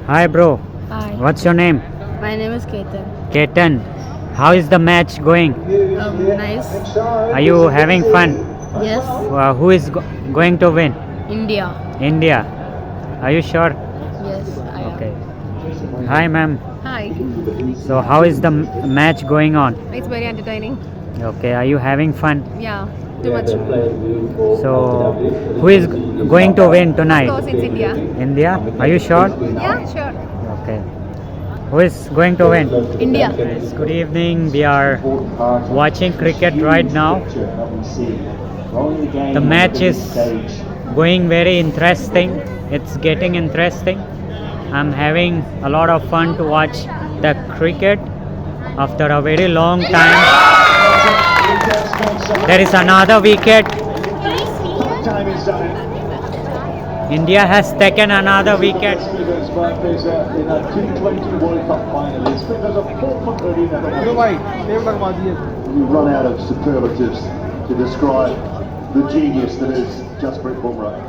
Hi bro, Hi, what's your name? my name is Ketan. Ketan. How is the match going? Nice. Are you having fun? Yes, Who is going to win? India. India. Are you sure? Yes, I am. Okay. Hi ma'am. Hi. So how is the match going on? It's very entertaining. Okay, are you having fun? Yeah, too much. So who is going to win Of tonight? course, it's India. India? Are you sure? Yeah, sure. Okay. Who is going to win? India. Guys, good evening. We are watching cricket right now. The match is going very interesting. It's getting interesting. I'm having a lot of fun to watch the cricket after a very long time. There is another wicket. India has taken another wicket. There's a T20 World Cup finalist. There's a 4-foot You run out of superlatives to describe the genius that is Jasprit Bumrah.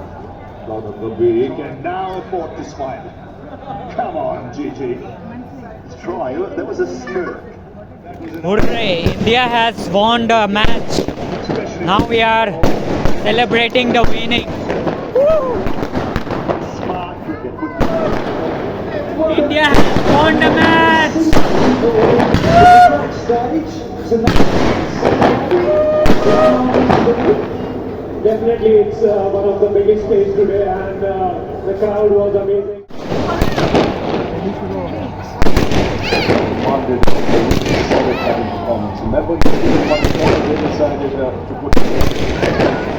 Lot of the big and now afford to smile. Come on, Gigi. Try. There was a smirk. Hooray! India has won the match. Now we are celebrating the winning. Smart cricket. India has won the match. Definitely, it's one of the biggest stage today, and the crowd was amazing. Solid performance. And that was the one that decided to put